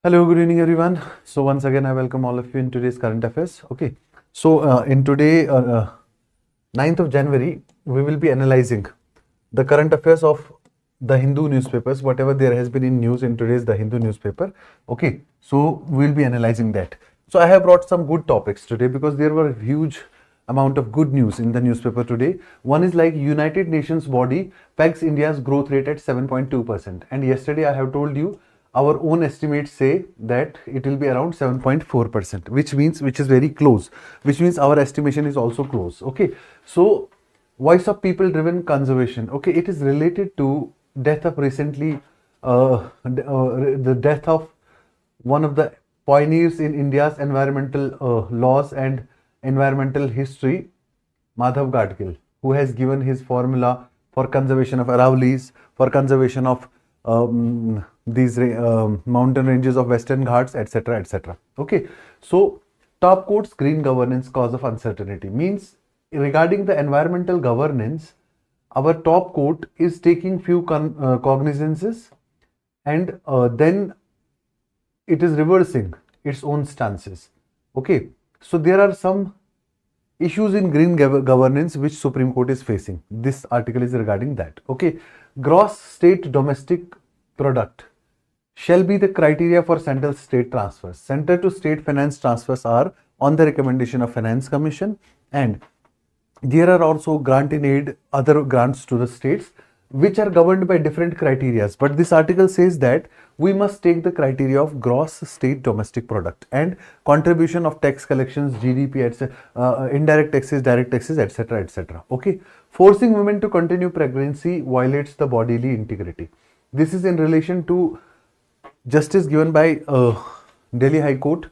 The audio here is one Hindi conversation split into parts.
Hello, good evening, everyone. So once again, I welcome all of you in today's current affairs. Okay, so in today, 9th of January, we will be analyzing the current affairs of the Hindu newspapers, whatever there has been in news in today's the Hindu newspaper. Okay, so we will be analyzing that. So I have brought some good topics today because there were a huge amount of good news in the newspaper today. One is like United Nations body pegs India's growth rate at 7.2%, and yesterday I have told you our own estimates say that it will be around 7.4%, which is very close, which means our estimation is also close. Okay, so voice of people driven conservation. Okay, it is related to death of recently the death of one of the pioneers in India's environmental laws and environmental history, Madhav Gadgil, who has given his formula for conservation of Aravali's, for conservation of these mountain ranges of Western Ghats, etc., etc. Okay, so top quotes green governance cause of uncertainty means regarding the environmental governance, our top quote is taking few cognizances and then it is reversing its own stances. Okay, so there are some issues in green governance which Supreme Court is facing. This article is regarding that. Okay, gross state domestic product shall be the criteria for central state transfers. Center to state finance transfers are on the recommendation of Finance Commission, and there are also grant in aid, other grants to the states which are governed by different criteria. But this article says that we must take the criteria of gross state domestic product and contribution of tax collections, GDP, etc., indirect taxes, direct taxes, etc., etc. Okay, forcing women to continue pregnancy violates the bodily integrity. This is in relation to justice given by Delhi High Court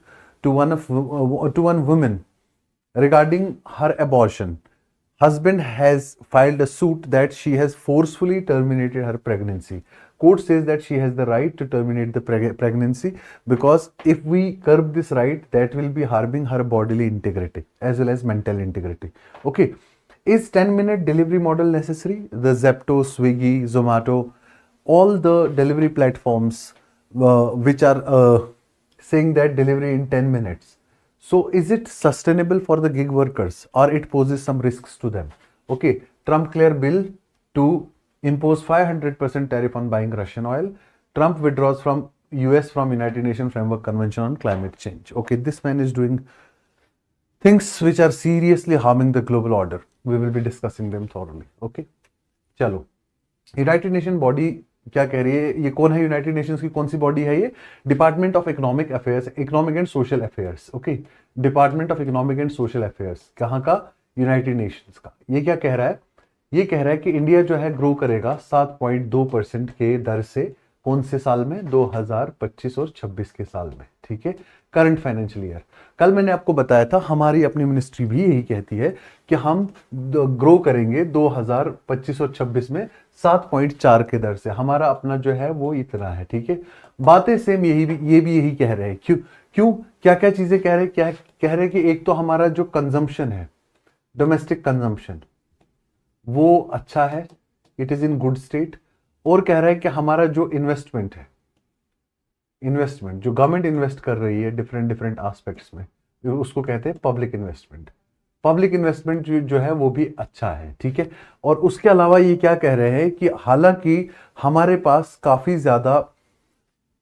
to one woman regarding her abortion. Husband has filed a suit that she has forcefully terminated her pregnancy. Court says that she has the right to terminate the pregnancy because if we curb this right, that will be harming her bodily integrity as well as mental integrity. Okay, is 10-minute delivery model necessary? The Zepto, Swiggy, Zomato, all the delivery platforms which are saying that delivery in 10 minutes. So is it sustainable for the gig workers or it poses some risks to them? Okay, Trump clear bill to impose 500% tariff on buying Russian oil. Trump withdraws from US from United Nations Framework Convention on Climate Change. Okay, this man is doing things which are seriously harming the global order. We will be discussing them thoroughly. Okay, चलो यूनाइटेड नेशन बॉडी क्या कह रही है? ये कौन है? यूनाइटेड नेशंस की कौन सी बॉडी है? ये department of economic affairs, economic and social affairs. Okay, department of economic and social affairs कहाँ का? यूनाइटेड नेशंस का. ये क्या कह रहा है? ये कह रहा है कि इंडिया जो है ग्रो करेगा 7.2% के दर से. कौन से साल में? 2025 और 26 के साल में. ठीक है, करंट फाइनेंशियल ईयर. कल मैंने आपको बताया था हमारी अपनी मिनिस्ट्री भी यही कहती है कि हम ग्रो करेंगे 2025 और 26 में 7.4 के दर से. हमारा अपना जो है वो इतना है. ठीक है, बातें सेम ये भी यही कह रहे हैं. क्यों क्या क्या चीजें कह रहे हैं? क्या कह रहे हैं कि एक तो हमारा जो कंजम्पशन है, डोमेस्टिक कंजम्पशन, वो अच्छा है, it is in good state. और कह रहा है कि हमारा जो इन्वेस्टमेंट है, इन्वेस्टमेंट जो गवर्नमेंट इन्वेस्ट कर रही है डिफरेंट एस्पेक्ट्स में, उसको कहते हैं पब्लिक इन्वेस्टमेंट. पब्लिक इन्वेस्टमेंट जो है वो भी अच्छा है. ठीक है, और उसके अलावा ये क्या कह रहे हैं कि हालांकि हमारे पास काफी ज्यादा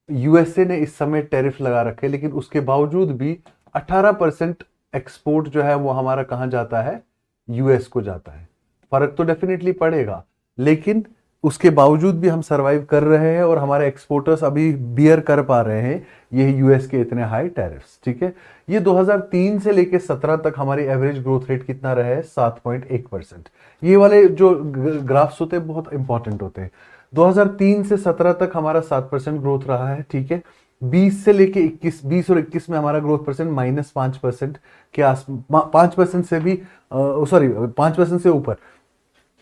यूएसए ने इस समय टैरिफ लगा रखे, लेकिन उसके बावजूद भी 18% एक्सपोर्ट जो है वो हमारा कहाँ जाता है? यूएस को जाता है. फर्क तो डेफिनेटली पड़ेगा, लेकिन उसके बावजूद भी हम सरवाइव कर रहे हैं और हमारे एक्सपोर्टर्स अभी बियर कर पा रहे हैं ये यूएस के इतने हाई टैरिफ्स. ठीक है, ये 2003 से लेके 17 तक हमारी एवरेज ग्रोथ रेट कितना रहा है? 7.1%. ये वाले जो ग्राफ्स होते हैं बहुत इंपॉर्टेंट होते हैं. 2003 से 17 तक हमारा 7% ग्रोथ रहा है. ठीक है, 20 से लेके 20 और 21 में हमारा ग्रोथ परसेंट -5% के आस 5% से भी 5% से ऊपर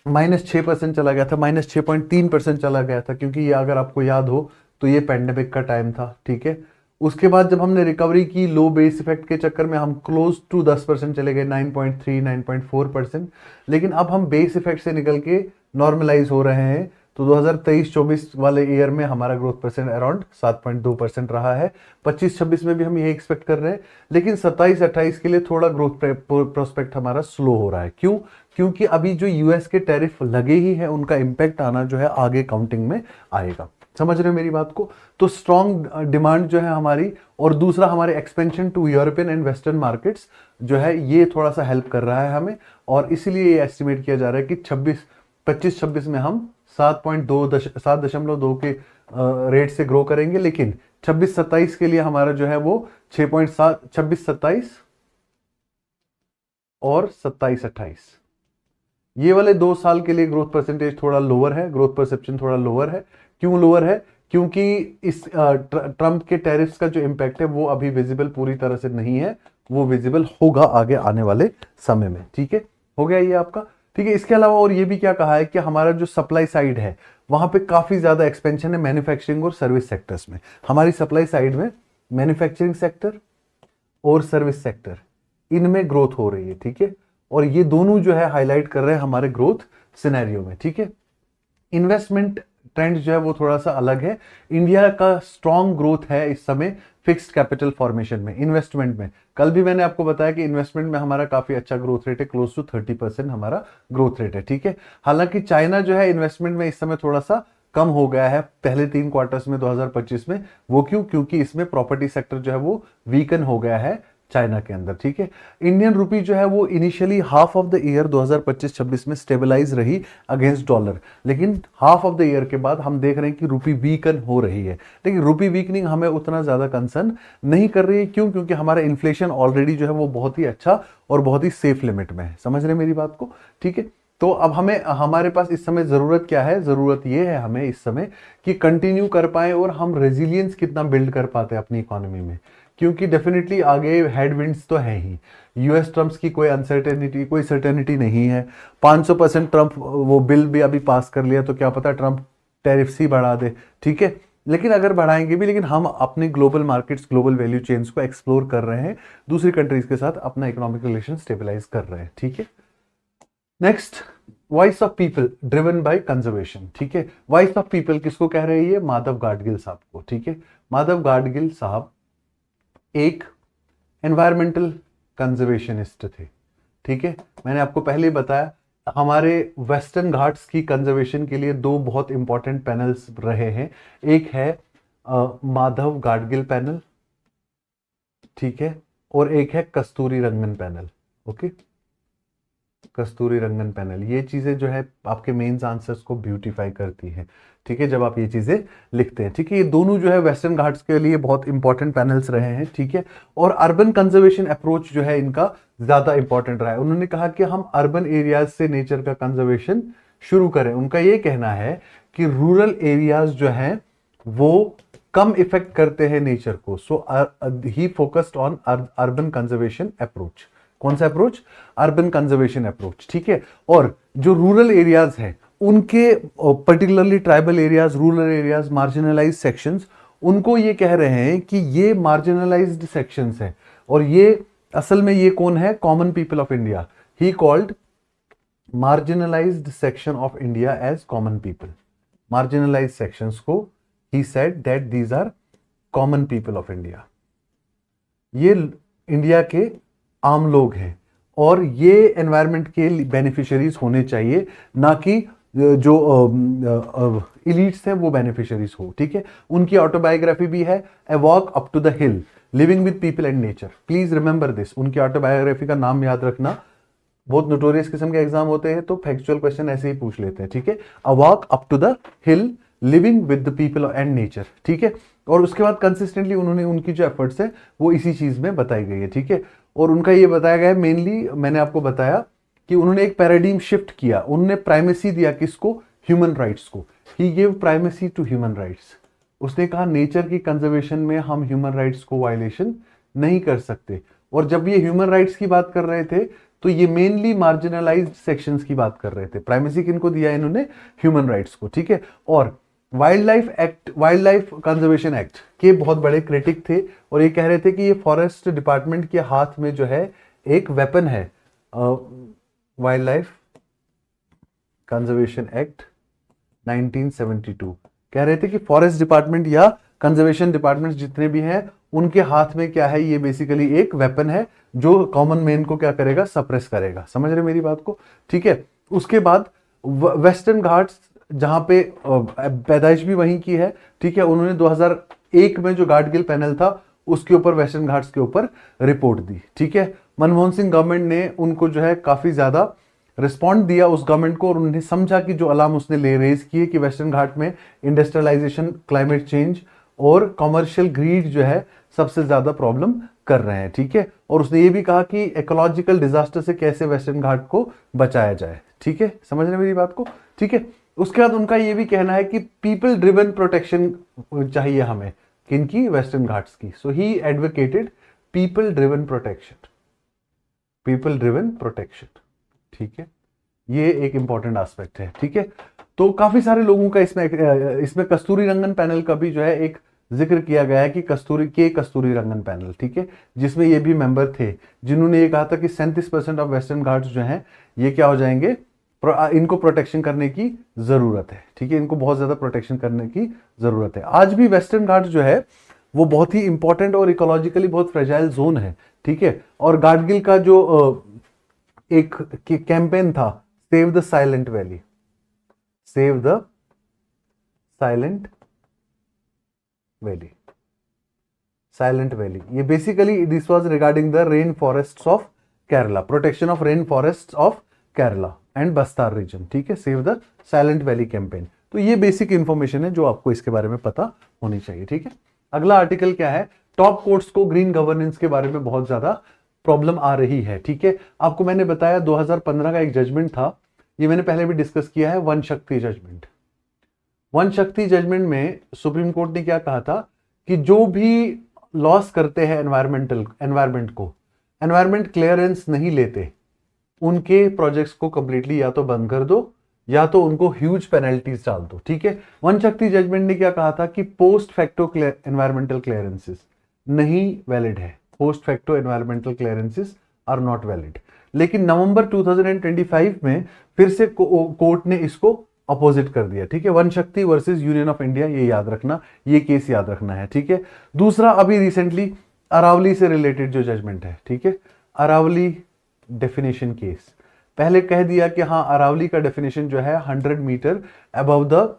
-6% चला गया था, -6.3% चला गया था, क्योंकि ये अगर आपको याद हो तो ये पैंडेमिक का टाइम था. ठीक है, उसके बाद जब हमने रिकवरी की लो बेस इफेक्ट के चक्कर में हम क्लोज टू 10% चले गए, 9.3 9.4%. लेकिन अब हम बेस इफेक्ट से निकल के नॉर्मलाइज हो रहे हैं तो 2023-24 वाले ईयर में हमारा ग्रोथ परसेंट अराउंड 7.2% रहा है। 25-26 में भी हम यही एक्सपेक्ट कर रहे हैं, लेकिन 27-28 के लिए थोड़ा ग्रोथ प्रोस्पेक्ट हमारा स्लो हो रहा है। क्यों? क्योंकि अभी जो यूएस के टैरिफ लगे ही है, उनका इंपैक्ट आना जो है आगे काउंटिंग में आएगा। समझ रहे हो मेरी बात को? तो स्ट्रॉन्ग डिमांड जो है हमारी, और दूसरा हमारे expansion to European and western markets जो है ये थोड़ा सा हेल्प कर रहा है हमें, और इसीलिए ये एस्टिमेट किया जा रहा है कि 25-26 में हम 7.2 के रेट से ग्रो करेंगे, लेकिन 26-27 के लिए हमारा जो है वो 6.7, 26-27 और 27-28 ये वाले 2 साल के लिए ग्रोथ परसेंटेज थोड़ा लोअर है, ग्रोथ परसेप्शन थोड़ा लोअर है। क्यों लोअर है? क्योंकि इस ट्रंप के टैरिफ्स का जो इम्पैक्ट है वो अभी विजिबल पूरी तरह से नहीं है, वो विजिबल होगा आगे आने वाले समय में। ठीक है, हो गया ये आपका। ठीक है, इसके अलावा और ये भी क्या कहा है कि हमारा जो सप्लाई साइड है वहां पे काफी ज्यादा एक्सपेंशन है मैन्युफैक्चरिंग और सर्विस सेक्टर्स में। हमारी सप्लाई साइड में मैन्युफैक्चरिंग सेक्टर और सर्विस सेक्टर, इनमें ग्रोथ हो रही है। ठीक है, और ये दोनों जो है हाईलाइट कर रहे हैं हमारे ग्रोथ सिनेरियो में। ठीक है, इन्वेस्टमेंट ट्रेंड जो है वो थोड़ा सा अलग है। इंडिया का स्ट्रॉन्ग ग्रोथ है इस समय फिक्स्ड कैपिटल फॉर्मेशन में, इन्वेस्टमेंट में। कल भी मैंने आपको बताया कि इन्वेस्टमेंट में हमारा काफी अच्छा ग्रोथ रेट है, क्लोज टू 30% हमारा ग्रोथ रेट है। ठीक है, हालांकि चाइना जो है इन्वेस्टमेंट में इस समय थोड़ा सा कम हो गया है पहले 3 क्वार्टर्स में 2025 में। वो क्यों? क्योंकि इसमें प्रॉपर्टी सेक्टर जो है वो वीकन हो गया है चाइना के अंदर। ठीक है, इंडियन रुपी जो है वो initially half of the year 2025-26 में स्टेबलाइज रही अगेंस्ट डॉलर, लेकिन हाफ ऑफ द ईयर के बाद हम देख रहे हैं कि रुपी वीकन हो रही है। लेकिन रुपी वीकनिंग हमें उतना ज्यादा कंसर्न नहीं कर रही है। क्यों? क्योंकि हमारा इन्फ्लेशन ऑलरेडी जो है वो बहुत ही अच्छा और बहुत ही सेफ लिमिट में है। समझ रहे हैं मेरी बात को? ठीक है, तो अब हमें, हमारे पास इस समय जरूरत क्या है? जरूरत ये है हमें इस समय कि कंटिन्यू कर पाए और हम रेजिलियंस कितना बिल्ड कर पाते हैं अपनी इकोनॉमी में, क्योंकि डेफिनेटली आगे हेडविंड्स तो है ही। यूएस ट्रम्प्स की कोई अनसर्टेनिटी, कोई सर्टेनिटी नहीं है। 500% ट्रम्प वो बिल भी अभी पास कर लिया, तो क्या पता ट्रम्प टैरिफ्स ही बढ़ा दे। ठीक है, लेकिन अगर बढ़ाएंगे भी, लेकिन हम अपने global markets, global value chains को एक्सप्लोर कर रहे हैं, दूसरी कंट्रीज के साथ अपना इकोनॉमिक रिलेशन स्टेबलाइज कर रहे हैं। ठीक है, next, voice of people driven by conservation. ठीक है, वॉइस ऑफ पीपल किसको कह रहे हैं? ये माधव गाडगिल साहब को। ठीक है, माधव गाडगिल साहब एक एनवायरमेंटल कंजर्वेशनिस्ट थे। ठीक है, मैंने आपको पहले बताया हमारे वेस्टर्न घाट्स की कंजर्वेशन के लिए 2 बहुत इंपॉर्टेंट पैनल्स रहे हैं। एक है माधव गाडगिल पैनल, ठीक है, और एक है कस्तूरी रंगन पैनल। ओके, कस्तूरी रंगन पैनल, ये चीजें जो है आपके मेंस आंसर्स को ब्यूटीफाई करती हैं। ठीक है, जब आप ये चीजें लिखते हैं। ठीक है, ये दोनों जो है वेस्टर्न घाट्स के लिए बहुत इंपॉर्टेंट पैनल्स रहे हैं। ठीक है, और अर्बन कंजर्वेशन अप्रोच जो है इनका ज्यादा इंपॉर्टेंट रहा है। उन्होंने कहा कि हम अर्बन एरियाज से नेचर का कंजर्वेशन शुरू करें। उनका ये कहना है कि रूरल एरियाज जो है वो कम इफेक्ट करते हैं नेचर को। So he focused on urban conservation approach. कौन सा अप्रोच? Urban conservation approach. ठीक है, और जो रूरल एरियाज हैं उनके, particularly tribal areas, rural areas, marginalised sections, उनको ये कह रहे हैं कि ये मार्जिनलाइज्ड सेक्शंस हैं, और ये असल में ये कौन है? Common people of India. He called marginalised section of India as common people. Marginalised sections को he said that these are common people of India. ये इंडिया के आम लोग हैं, और ये एनवायरनमेंट के बेनिफिशियरीज होने चाहिए, ना कि जो इलीट्स हैं वो बेनिफिशियरीज हो। ठीक है, उनकी ऑटोबायोग्राफी भी है, a walk up to the hill, living with people and nature. Please remember this. उनकी ऑटोबायोग्राफी का नाम याद रखना, बहुत नोटोरियस किस्म के एग्जाम होते हैं तो फैक्चुअल क्वेश्चन ऐसे ही पूछ लेते हैं। ठीक है, a walk up to the hill, living with the people and nature. ठीक है, और उसके बाद कंसिस्टेंटली उन्होंने उनकी जो एफर्ट्स है वो इसी चीज में बताई गई है। ठीक है, और उनका ये बताया गया है, मेनली मैंने आपको बताया कि उन्होंने एक पैराडिम शिफ्ट किया। उन्होंने प्राइमेसी दिया किसको? ह्यूमन राइट्स को। He give primacy to human rights. उसने कहा नेचर की कंजर्वेशन में हम ह्यूमन राइट्स को वायलेशन नहीं कर सकते। और जब ये ह्यूमन राइट्स की बात कर रहे थे तो ये मेनली मार्जिनलाइज्ड सेक्शंस की बात कर रहे थे। प्राइमेसी किनको दिया इन्होंने? ह्यूमन राइट्स को। ठीक है, और wild life act, wild life conservation act के बहुत बड़े क्रिटिक थे, और ये कह रहे थे कि ये फॉरेस्ट डिपार्टमेंट के हाथ में जो है एक वेपन है। Wild life conservation act 1972। कह रहे थे कि फॉरेस्ट डिपार्टमेंट या कंजर्वेशन डिपार्टमेंट जितने भी हैं उनके हाथ में क्या है, ये बेसिकली एक वेपन है जो कॉमन मैन को क्या करेगा, सप्रेस करेगा। समझ रहे मेरी बात को? ठीक है। उसके बाद वेस्टर्न घाट्स, जहां पे पैदाइश भी वहीं की है, ठीक है, उन्होंने 2001 में जो गाडगिल पैनल था उसके ऊपर, वेस्टर्न घाट्स के ऊपर रिपोर्ट दी। ठीक है। मनमोहन सिंह गवर्नमेंट ने उनको जो है काफी ज्यादा रिस्पॉन्ड दिया उस गवर्नमेंट को, और उन्हें समझा कि जो अलार्म उसने ले रेज किए कि वेस्टर्न घाट में इंडस्ट्रियलाइजेशन, क्लाइमेट चेंज और कॉमर्शियल ग्रीड जो है सबसे ज्यादा प्रॉब्लम कर रहे हैं। ठीक है। और उसने ये भी कहा कि इकोलॉजिकल डिजास्टर से कैसे वेस्टर्न घाट को बचाया जाए। ठीक है, समझ रहे मेरी बात को? ठीक है। उसके बाद उनका ये भी कहना है कि पीपल ड्रिवन प्रोटेक्शन चाहिए हमें, किनकी? वेस्टर्न घाट्स की। So he advocated people driven protection, people driven protection. ठीक है, ये एक इंपॉर्टेंट एस्पेक्ट है। ठीक है। तो काफी सारे लोगों का इसमें कस्तूरी रंगन पैनल का भी जो है एक जिक्र किया गया है कि कस्तूरी रंगन पैनल, ठीक है, जिसमें ये भी मेंबर थे जिन्होंने ये कहा था कि 37% ऑफ वेस्टर्न घाट्स जो हैं ये क्या हो जाएंगे, इनको प्रोटेक्शन करने की जरूरत है। ठीक है, इनको बहुत ज्यादा प्रोटेक्शन करने की जरूरत है। आज भी वेस्टर्न घाट्स जो है वो बहुत ही इंपॉर्टेंट और इकोलॉजिकली बहुत फ्रेजाइल जोन है। ठीक है। और गाडगिल का जो एक कैंपेन था, save the Silent Valley, save the Silent Valley, Silent Valley, ये basically this was regarding the rain forests of Kerala, protection of rain forests of Kerala and Bastar region. ठीक है, save the Silent Valley campaign. तो ये बेसिक इंफॉर्मेशन है जो आपको इसके बारे में पता होनी चाहिए। ठीक है। अगला आर्टिकल क्या है? टॉप कोर्ट्स को ग्रीन गवर्नेंस के बारे में बहुत ज्यादा प्रॉब्लम आ रही है। ठीक है। आपको मैंने बताया 2015 का एक जजमेंट था, ये मैंने पहले भी डिस्कस किया है, वन शक्ति जजमेंट। वन शक्ति जजमेंट में सुप्रीम कोर्ट ने क्या कहा था कि जो भी लॉस करते हैं एनवायरमेंट को, एनवायरमेंट क्लियरेंस नहीं लेते, उनके प्रोजेक्ट्स को कंप्लीटली या तो बंद कर दो या तो उनको ह्यूज पेनल्टीज डाल दो। ठीक है। वन शक्ति जजमेंट ने क्या कहा था कि पोस्ट फैक्टो एनवायरमेंटल क्लियरेंसेस नहीं वैलिड है, post facto environmental clearances are not valid. लेकिन नवंबर 2025 में फिर से कोर्ट ने इसको अपोजिट कर दिया। ठीक है, वन शक्ति वर्सेस यूनियन ऑफ इंडिया, ये याद रखना, ये केस याद रखना है। ठीक है। दूसरा, अभी रिसेंटली अरावली से रिलेटेड जो जजमेंट है, ठीक है, अरावली डेफिनेशन केस, पहले कह दिया कि हाँ अरावली का डेफिनेशन जो है 100 metre above the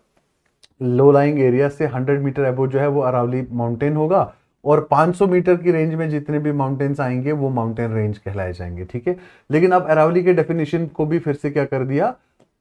low lying area से 100 मीटर अबव जो है वो अरावली माउंटेन होगा, और 500 मीटर की रेंज में जितने भी माउंटेन्स आएंगे वो माउंटेन रेंज कहलाए जाएंगे। ठीक है। लेकिन अब अरावली के डेफिनेशन को भी फिर से क्या कर दिया,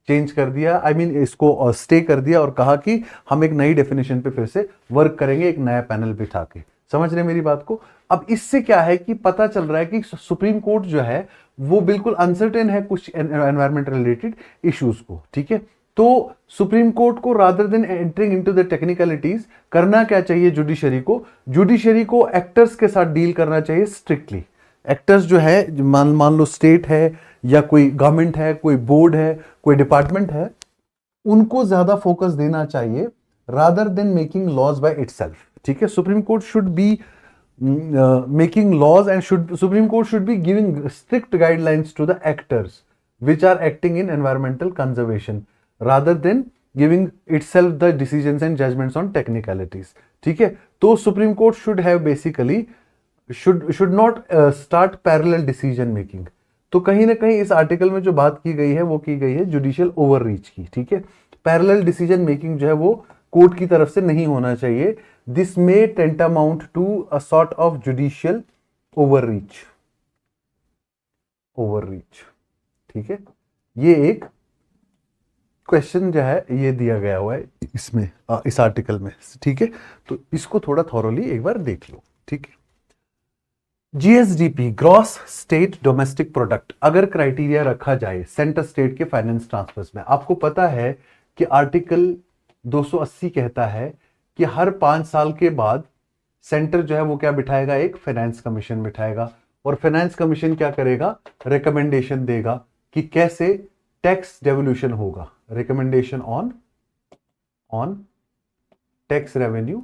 चेंज कर दिया, आई मीन इसको स्टे कर दिया, और कहा कि हम एक नई डेफिनेशन पे फिर से वर्क करेंगे, एक नया पैनल बिठा के। समझ रहे मेरी बात को? अब इससे क्या है कि पता चल रहा है कि सुप्रीम कोर्ट जो है वो बिल्कुल अनसर्टेन है कुछ एनवायरमेंट रिलेटेड इश्यूज को। ठीक है। तो सुप्रीम कोर्ट को rather than entering into the technicalities करना क्या चाहिए, जुडिशरी को एक्टर्स के साथ डील करना चाहिए स्ट्रिक्टली। एक्टर्स जो है, मान लो स्टेट है या कोई गवर्नमेंट है, कोई बोर्ड है, कोई डिपार्टमेंट है, उनको ज्यादा फोकस देना चाहिए rather than making laws by itself. ठीक है। Supreme Court should be making laws and Supreme Court should be giving strict guidelines to the actors which are acting in environmental conservation rather than giving itself the decisions and judgments on technicalities. ठीक है। तो Supreme Court should have basically should not start parallel decision making. तो कहीं ना कहीं इस आर्टिकल में जो बात की गई है वो की गई है जुडिशियल ओवररीच की। ठीक है। पैरेलल डिसीजन मेकिंग जो है वो कोर्ट की तरफ से नहीं होना चाहिए। This may tantamount to a sort of judicial overreach. ठीक है। ये एक क्वेश्चन जो है ये दिया गया हुआ है इसमें, इस आर्टिकल में। ठीक है। तो इसको थोड़ा थॉरोली एक बार देख लो। ठीक है। GSDP, gross state domestic product, अगर क्राइटेरिया रखा जाए सेंटर स्टेट के फाइनेंस ट्रांसफर्स में, आपको पता है कि आर्टिकल 280 कहता है कि हर 5 साल के बाद सेंटर जो है वो क्या बिठाएगा, एक फाइनेंस कमीशन बिठाएगा, और फाइनेंस कमीशन क्या करेगा, रिकमेंडेशन देगा कि कैसे टैक्स डेवोल्यूशन होगा, recommendation on tax revenue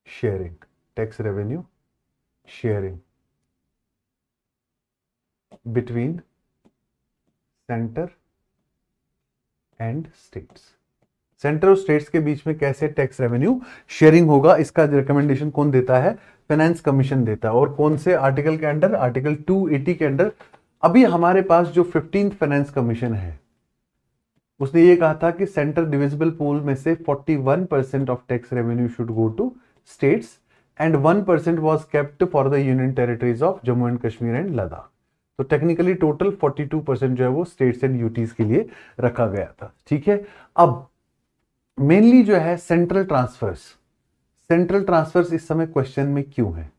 sharing, tax revenue sharing between centre and states. Centre और स्टेट्स के बीच में कैसे टैक्स रेवेन्यू शेयरिंग होगा, इसका रिकमेंडेशन कौन देता है? फाइनेंस कमीशन देता है। और कौन से आर्टिकल के अंडर? आर्टिकल 280 के अंडर। अभी हमारे पास जो 15th फाइनेंस कमीशन है उसने ये कहा था कि सेंट्रल डिविजिबल पूल में से 41% of tax revenue should go to states and 1% was kept for the union territories of Jammu and Kashmir and Ladakh. तो टेक्निकली टोटल 42% जो है वो स्टेट्स एंड यूटीज के लिए रखा गया था। ठीक है, अब मेनली जो है सेंट्रल ट्रांसफर्स इस समय क्वेश्चन में क्यों है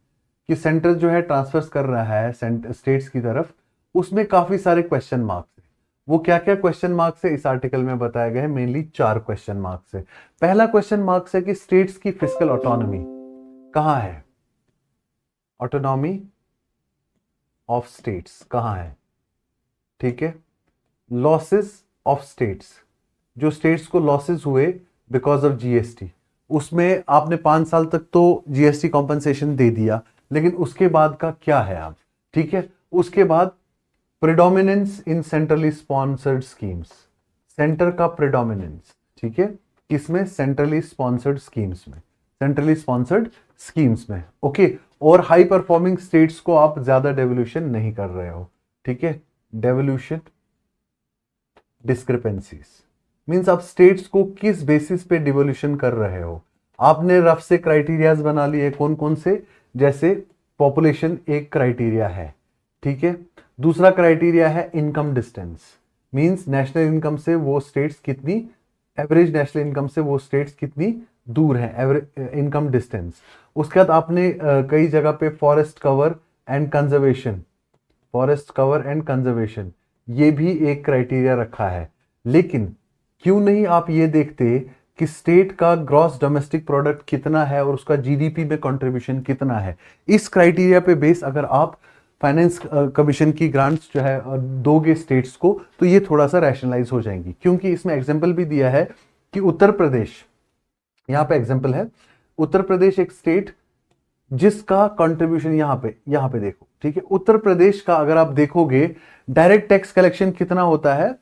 कि सेंट्रल जो है ट्रांसफर्स कर रहा है स्टेट्स की तरफ, उसमें काफी सारे क्वेश्चन मार्क्स है। वो क्या क्या क्वेश्चन मार्क्स है इस आर्टिकल में बताया गया है, मेनली 4 क्वेश्चन मार्क्स है। पहला क्वेश्चन मार्क्स है कि स्टेट्स की फिस्कल ऑटोनॉमी कहां है? ऑटोनॉमी ऑफ स्टेट्स कहां है? ठीक है, लॉसेस ऑफ स्टेट्स, जो स्टेट्स को लॉसेस हुए बिकॉज ऑफ जीएसटी, उसमें आपने 5 साल तक तो जीएसटी कॉम्पनसेशन दे दिया, लेकिन उसके बाद का क्या है आप? ठीक है, उसके बाद प्रेडोमिनेंस इन सेंट्रली स्पॉन्सर्ड स्कीम्स, सेंटर का प्रेडोमिनेंस, ठीक है, किसमें? सेंट्रली स्पॉन्सर्ड स्कीम्स में, सेंट्रली स्पॉन्सर्ड स्कीम्स में। ओके, और हाई परफॉर्मिंग स्टेट्स को आप ज्यादा डेवोल्यूशन नहीं कर रहे हो। ठीक है, डेवोल्यूशन डिस्क्रिपेंसीज मींस आप स्टेट्स को किस बेसिस पे डिवोल्यूशन कर रहे हो। आपने रफ से क्राइटेरियाज बना लिए, कौन कौन से? जैसे पॉपुलेशन एक क्राइटेरिया है, ठीक है। दूसरा क्राइटेरिया है income distance, means national income से वो स्टेट्स कितनी, एवरेज नेशनल इनकम से वो स्टेट्स कितनी दूर हैं, एवरेज इनकम डिस्टेंस। उसके बाद आपने कई जगह पे forest cover and conservation, forest cover and conservation, ये भी एक क्राइटेरिया रखा है। लेकिन क्यों नहीं आप ये देखते कि स्टेट का ग्रॉस डोमेस्टिक प्रोडक्ट कितना है और उसका जीडीपी में कंट्रीब्यूशन कितना है। इस क्राइटेरिया पे बेस अगर आप फाइनेंस कमीशन की ग्रांट्स जो है दोगे स्टेट्स को, तो ये थोड़ा सा रैशनलाइज हो जाएंगी। क्योंकि इसमें एग्जांपल भी दिया है कि उत्तर प्रदेश, यहां पे एग्जांपल है, उत्तर प्रदेश एक स्टेट जिसका कंट्रीब्यूशन यहां पे देखो, ठीक है। उत्तर प्रदेश का अगर आप देखोगे डायरेक्ट टैक्स कलेक्शन कितना होता है,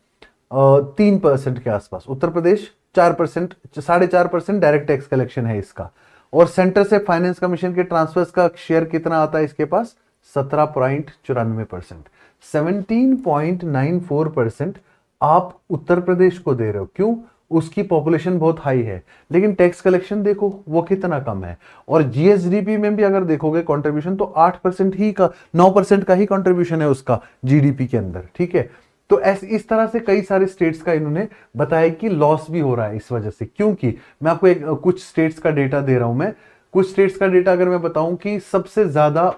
3% के आसपास। Uttar Pradesh 4%, 4.5% direct tax collection है इसका। और सेंटर से फाइनेंस कमीशन के ट्रांसफर्स का शेयर कितना आता है इसके पास, 17.94%, 17.94% आप उत्तर प्रदेश को दे रहे हो। क्यों? उसकी पॉपुलेशन बहुत हाई है, लेकिन टैक्स कलेक्शन देखो वो कितना कम है। और जीएसडीपी में भी अगर देखोगे कंट्रीब्यूशन तो 8% ही का, 9% का ही कंट्रीब्यूशन है उसका जीडीपी के अंदर, ठीक है। तो ऐसे इस तरह से कई सारे स्टेट्स का इन्होंने बताया कि लॉस भी हो रहा है इस वजह से। क्योंकि मैं आपको कुछ स्टेट्स का डेटा दे रहा हूं, मैं कुछ स्टेट्स का डेटा अगर मैं बताऊं कि सबसे ज्यादा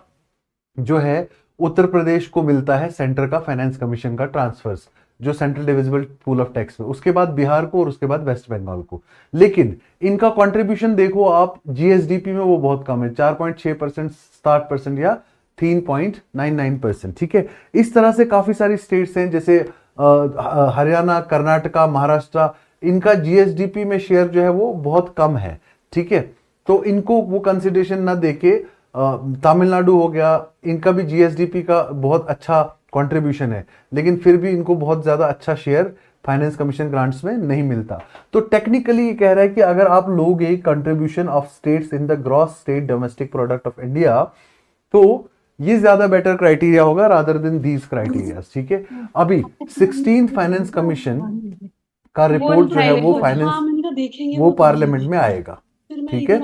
जो है उत्तर प्रदेश को मिलता है सेंटर का फाइनेंस कमीशन का ट्रांसफर्स, जो central divisible pool of tax में, उसके बाद बिहार को और उसके बाद वेस्ट बंगाल को। लेकिन इनका कंट्रीब्यूशन देखो आप जीएसडीपी में वो बहुत कम है, 4.6%, 60% या 3.99%, ठीक है। इस तरह से काफी सारी स्टेट्स हैं जैसे हरियाणा, कर्नाटका, महाराष्ट्र, इनका जीएसडीपी में शेयर जो है वो बहुत कम है, ठीक है। तो इनको वो कंसिडरेशन ना देके तमिलनाडु हो गया, इनका भी जीएसडीपी का बहुत अच्छा कंट्रीब्यूशन है, लेकिन फिर भी इनको बहुत ज्यादा अच्छा शेयर फाइनेंस कमीशन ग्रांट्स में नहीं मिलता। तो टेक्निकली ये कह रहा है कि अगर आप लोगे contribution of states in the gross state domestic product of India, तो ये ज्यादा बेटर क्राइटेरिया होगा रादर देन दीज क्राइटेरिया, ठीक है। अभी 16th फाइनेंस कमीशन का रिपोर्ट जो है वो फाइनेंस वो पार्लियामेंट में आएगा, ठीक है।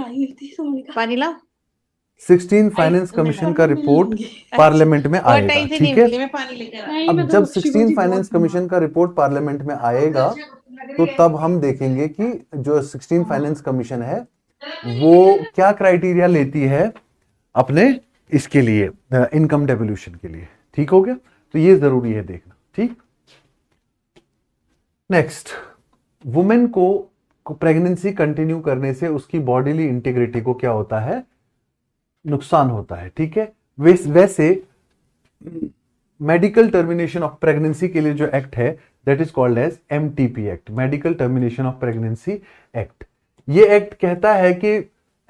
16 फाइनेंस कमीशन का रिपोर्ट पार्लियामेंट में आएगा, ठीक है। अब जब 16 फाइनेंस कमीशन का रिपोर्ट पार्लियामेंट में आएगा तो तब हम देखेंगे कि जो 16 फाइनेंस कमीशन है वो क्या क्राइटेरिया लेती है अपने इसके लिए, इनकम डेवोल्यूशन के लिए, ठीक हो गया। तो ये जरूरी है देखना, ठीक। नेक्स्ट, वुमेन को प्रेगनेंसी कंटिन्यू करने से उसकी बॉडीली इंटीग्रिटी को क्या होता है, नुकसान होता है, ठीक है। वैसे मेडिकल टर्मिनेशन ऑफ प्रेगनेंसी के लिए जो एक्ट है that is called as MTP act, medical termination of pregnancy act. ये एक्ट कहता है कि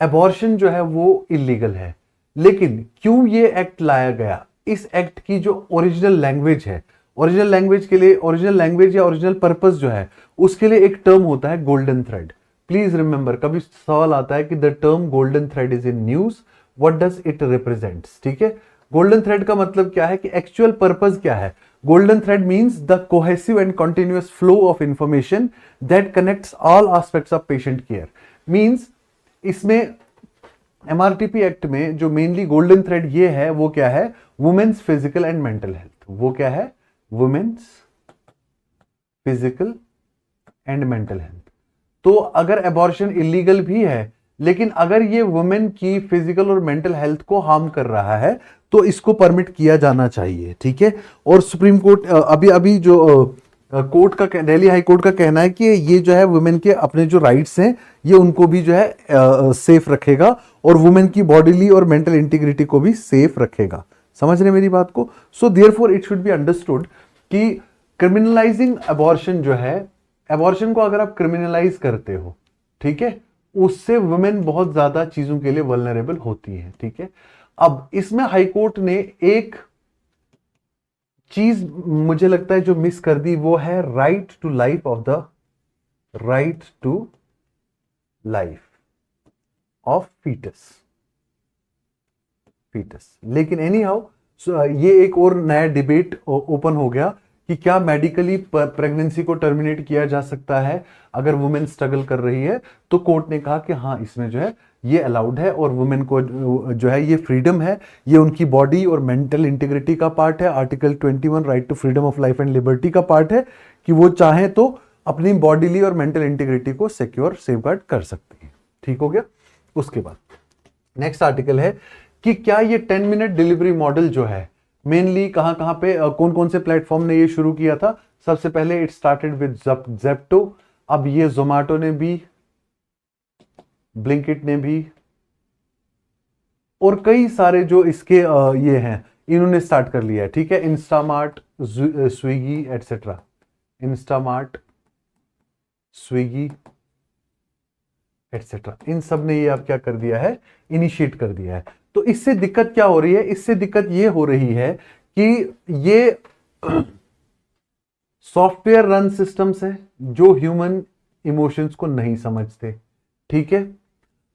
एबॉर्शन जो है वो इलीगल है। लेकिन क्यों ये एक्ट लाया गया, इस एक्ट की जो ओरिजिनल लैंग्वेज है ओरिजिनल लैंग्वेज के लिए, ओरिजिनल लैंग्वेज या ओरिजिनल पर्पस जो है उसके लिए एक टर्म होता है गोल्डन थ्रेड। प्लीज रिमेंबर, कभी सवाल आता है कि the term golden thread is in news, what does it represents. ठीक है, गोल्डन थ्रेड का मतलब क्या है कि एक्चुअल पर्पस क्या है। Golden thread means the cohesive and continuous flow of information that connects all aspects of patient care. Means इसमें एमआरटीपी एक्ट में जो मेनली गोल्डन थ्रेड ये है वो क्या है, women's physical and mental health. वो क्या है, women's physical and mental health. तो अगर एबॉर्शन इलीगल भी है, लेकिन अगर ये वुमेन की फिजिकल और मेंटल हेल्थ को हार्म कर रहा है तो इसको परमिट किया जाना चाहिए। ठीक है, और सुप्रीम कोर्ट अभी अभी जो कोर्ट का, दिल्ली हाई कोर्ट का कहना है कि ये जो है वुमेन के अपने जो राइट्स हैं ये उनको भी जो है सेफ रखेगा और वुमेन की बॉडीली और मेंटल इंटीग्रिटी को भी सेफ रखेगा। समझ रहे मेरी बात को। So therefore it should be understood कि क्रिमिनलाइजिंग अबॉर्शन जो है, अबॉर्शन को अगर आप क्रिमिनलाइज करते हो, ठीक है, उससे वुमेन बहुत ज्यादा चीजों के लिए वल्नरेबल होती है। ठीक है, अब इसमें हाईकोर्ट ने एक चीज मुझे लगता है जो मिस कर दी, वो है right to life of the, right to life of foetus, foetus. लेकिन एनी हाउ ये एक और नया डिबेट ओपन हो गया कि क्या मेडिकली प्रेगनेंसी को टर्मिनेट किया जा सकता है अगर वुमेन स्ट्रगल कर रही है। तो कोर्ट ने कहा कि हाँ, इसमें जो है ये अलाउड है और वुमेन को जो है ये फ्रीडम है, ये उनकी बॉडी और मेंटल इंटीग्रिटी का पार्ट है। Article 21 right to freedom of life and liberty का पार्ट है कि वो चाहें तो अपनी बॉडीली और मेंटल इंटीग्रिटी को सिक्योर सेफगार्ड कर सकती है। ठीक हो गया। उसके बाद नेक्स्ट आर्टिकल है कि क्या ये 10 मिनट डिलीवरी मॉडल जो है मेनली कहां कहां पे कौन कौन से प्लेटफॉर्म ने ये शुरू किया था। सबसे पहले इट स्टार्टेड विद ज़ेप्टो, अब ये ज़ोमैटो ने भी, ब्लिंकिट ने भी, और कई सारे जो इसके ये हैं इन्होंने स्टार्ट कर लिया है। ठीक है, Instamart, Swiggy etcetera, Instamart, Swiggy etcetera, इन सब ने ये अब क्या कर दिया है, इनिशिएट कर दिया है। तो इससे दिक्कत क्या हो रही है, इससे दिक्कत ये हो रही है कि ये सॉफ्टवेयर रन सिस्टम्स है जो ह्यूमन इमोशंस को नहीं समझते। ठीक है,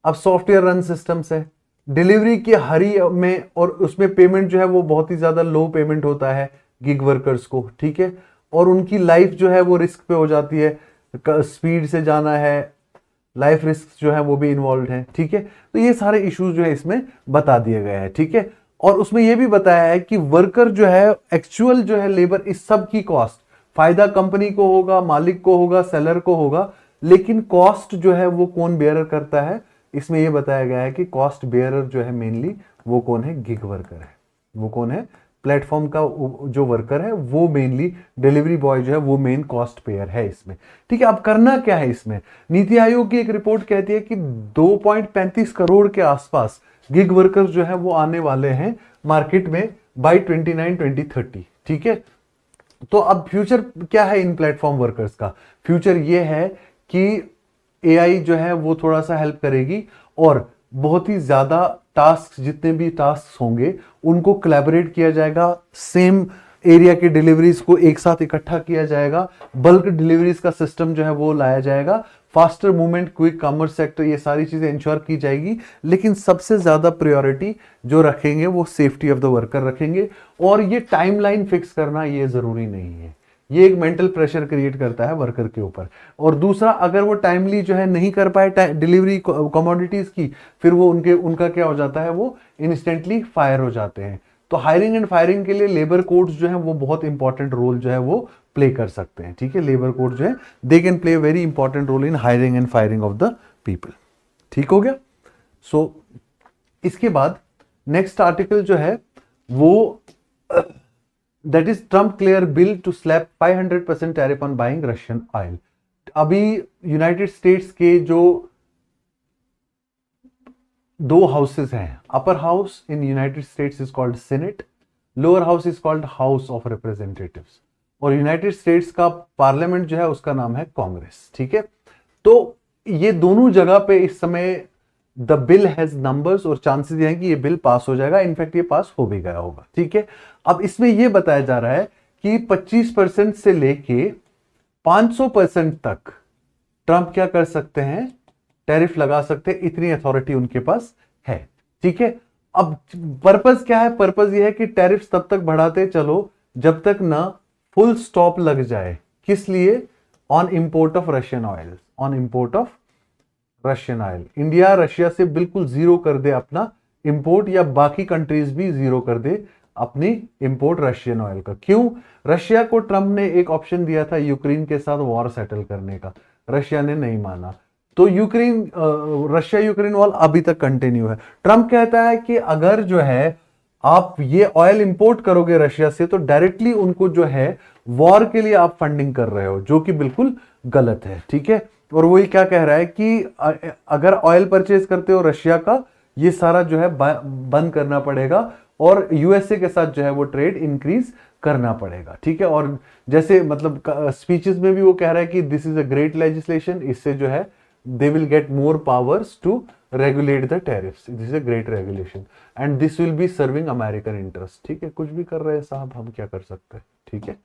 अब सॉफ्टवेयर रन सिस्टम्स है, डिलीवरी की हरी में, और उसमें पेमेंट जो है वो बहुत ही ज्यादा लो पेमेंट होता है गिग वर्कर्स को। ठीक है, और उनकी लाइफ जो है वो रिस्क पे हो जाती है, स्पीड से जाना है, लाइफ रिस्क जो है वो भी इन्वॉल्व है। ठीक है, तो ये सारे इश्यूज जो है इसमें बता दिए गए हैं। ठीक है, और उसमें ये भी बताया है कि वर्कर जो है, एक्चुअल जो है लेबर, इस सब की कॉस्ट, फायदा कंपनी को होगा, मालिक को होगा, सेलर को होगा, लेकिन कॉस्ट जो है वो कौन बेयर करता है, इसमें यह बताया गया है कि कॉस्ट बेयरर जो है मेनली वो कौन है, गिग वर्कर है। वो कौन है, प्लेटफॉर्म का जो वर्कर है वो मेनली, डिलीवरी बॉय जो है वो मेन कॉस्ट पेयर है इसमें। ठीक है, अब करना क्या है इसमें, नीति आयोग की एक रिपोर्ट कहती है कि 2.35 करोड़ के आसपास गिग वर्कर्स जो है वो आने वाले हैं मार्केट में बाय 2030। ठीक है, तो अब फ्यूचर क्या है इन प्लेटफॉर्म वर्कर्स का, फ्यूचर ये है कि एआई जो है वो थोड़ा सा हेल्प करेगी और बहुत ही ज्यादा टास्क, जितने भी टास्क होंगे उनको कोलैबोरेट किया जाएगा, सेम एरिया के डिलीवरीज को एक साथ इकट्ठा किया जाएगा, बल्क डिलीवरीज का सिस्टम जो है वो लाया जाएगा, faster movement, quick commerce sector, ये सारी चीजें इंश्योर की जाएगी। लेकिन सबसे ज्यादा प्रायोरिटी जो रखेंगे वो सेफ्टी ऑफ द वर्कर रखेंगे। और ये टाइमलाइन फिक्स करना ये जरूरी नहीं है, ये एक मेंटल प्रेशर क्रिएट करता है वर्कर के ऊपर। और दूसरा, अगर वो टाइमली जो है नहीं कर पाए डिलीवरी कमोडिटीज की, फिर वो उनका क्या हो जाता है, वो इंस्टेंटली फायर हो जाते हैं। तो हायरिंग एंड फायरिंग के लिए लेबर कोड्स जो है वो बहुत इंपॉर्टेंट रोल जो है वो प्ले कर सकते हैं। ठीक है, लेबर कोड जो है they can play very important role in hiring and firing of the people. ठीक हो गया। सो इसके बाद नेक्स्ट आर्टिकल जो है वो that is Trump clear bill to slap 500% tariff on buying Russian oil. अभी यूनाइटेड स्टेट्स के जो 2 हाउसेस हैं, upper house in United States is called Senate, lower house is called House of Representatives, और यूनाइटेड स्टेट्स का पार्लियामेंट जो है उसका नाम है कांग्रेस। ठीक है, तो ये दोनों जगह पे इस समय द बिल हैज नंबर्स और चांसेस हैं कि ये बिल पास हो जाएगा, इनफैक्ट ये पास हो भी गया होगा। ठीक है, अब इसमें ये बताया जा रहा है कि 25% से लेके 500% तक ट्रंप क्या कर सकते हैं, टैरिफ लगा सकते हैं, इतनी अथॉरिटी उनके पास है। ठीक है, अब पर्पस क्या है, पर्पस यह है कि टैरिफ तब तक बढ़ाते चलो जब तक ना फुल स्टॉप लग जाए। किस लिए? On import of Russian oil, on import of Russian oil. India Russia से बिल्कुल जीरो कर दे अपना इंपोर्ट, या बाकी कंट्रीज भी जीरो कर दे अपनी इंपोर्ट रशियन ऑयल का। क्यों? रशिया को ट्रंप ने एक ऑप्शन दिया था यूक्रेन के साथ वॉर सेटल करने का, रशिया ने नहीं माना, तो यूक्रेन रशिया यूक्रेन वॉर अभी तक कंटिन्यू है। ट्रंप कहता है कि अगर जो है आप ये ऑयल इंपोर्ट करोगे रशिया से तो डायरेक्टली उनको जो है वॉर के लिए आप फंडिंग कर रहे हो, जो कि बिल्कुल गलत है। ठीक है, और वही क्या कह रहा है कि अगर ऑयल परचेज करते हो रशिया का, ये सारा जो है बंद करना पड़ेगा और यूएसए के साथ जो है वो ट्रेड इंक्रीज करना पड़ेगा। ठीक है, और जैसे मतलब स्पीचेस में भी वो कह रहा है कि this is a great legislation, इससे जो है they will get more powers to regulate the tariffs. This is a great regulation and this will be serving American interest. ठीक है, कुछ भी कर रहे हैं साहब, हम क्या कर सकते हैं। ठीक है,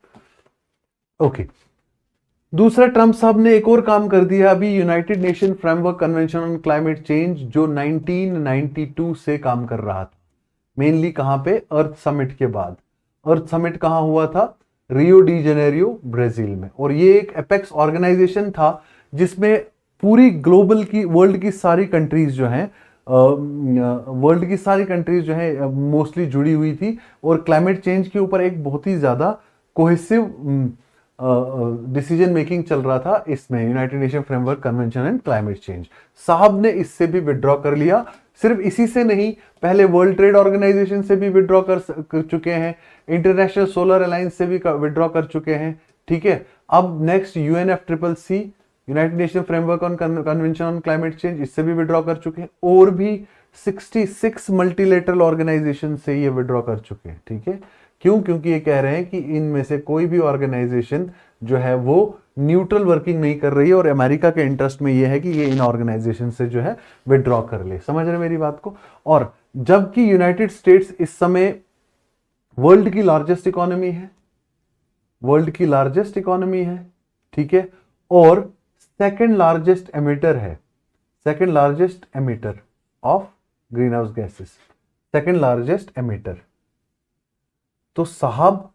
ओके। दूसरा, ट्रंप साहब ने एक और काम कर दिया अभी, United nation framework convention on climate change, जो 1992 से काम कर रहा था, मेनली कहां पे? अर्थ समिट के बाद। अर्थ समिट कहां हुआ था? रियो डी जेनेरियो, ब्राजील में। और ये एक एपेक्स ऑर्गेनाइजेशन था जिसमें पूरी ग्लोबल की, वर्ल्ड की सारी कंट्रीज जो हैं, वर्ल्ड की सारी कंट्रीज जो है मोस्टली जुड़ी हुई थी, और क्लाइमेट चेंज के ऊपर एक बहुत ही ज्यादा कोहेसिव डिसीजन मेकिंग चल रहा था इसमें, United nation framework convention and climate change. साहब ने इससे भी विड्रॉ कर लिया। सिर्फ इसी से नहीं, पहले वर्ल्ड ट्रेड ऑर्गेनाइजेशन से भी विड्रॉ कर चुके हैं, इंटरनेशनल सोलर अलायंस से भी विड्रॉ कर चुके हैं। ठीक है, अब next UNFCCC, United nation framework on convention on climate change, इससे भी विड्रॉ कर चुके हैं, और भी 66 मल्टीलेटरल ऑर्गेनाइजेशन से ये विड्रॉ कर चुके हैं। ठीक है, क्यों? क्योंकि ये कह रहे हैं कि इनमें से कोई भी ऑर्गेनाइजेशन जो है वो न्यूट्रल वर्किंग नहीं कर रही है, और अमेरिका के इंटरेस्ट में ये है कि ये इन ऑर्गेनाइजेशन से जो है विड्रॉ कर ले। समझ रहे मेरी बात को? और जबकि यूनाइटेड स्टेट्स इस समय वर्ल्ड की लार्जेस्ट इकोनॉमी है, वर्ल्ड की लार्जेस्ट इकोनॉमी है। ठीक है, और सेकेंड लार्जेस्ट एमिटर है, second largest emitter of green house gases, second largest emitter. तो साहब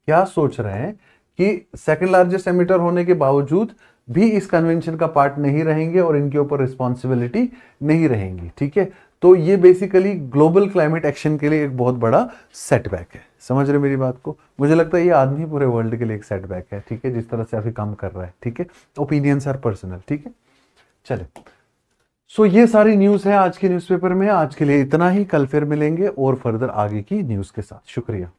क्या सोच रहे हैं कि सेकेंड लार्जेस्ट एमिटर होने के बावजूद भी इस कन्वेंशन का पार्ट नहीं रहेंगे और इनके ऊपर रिस्पॉन्सिबिलिटी नहीं रहेंगी। ठीक है, तो ये बेसिकली ग्लोबल क्लाइमेट एक्शन के लिए एक बहुत बड़ा सेटबैक है। समझ रहे मेरी बात को? मुझे लगता है ये आदमी पूरे वर्ल्ड के लिए एक सेटबैक है। ठीक है, जिस तरह से अभी काम कर रहा है। ठीक है, ओपिनियंस आर पर्सनल। ठीक है, चले। सो ये सारी न्यूज है आज के न्यूज़पेपर में। आज के लिए इतना ही, कल फिर मिलेंगे और फर्दर आगे की न्यूज के साथ। शुक्रिया।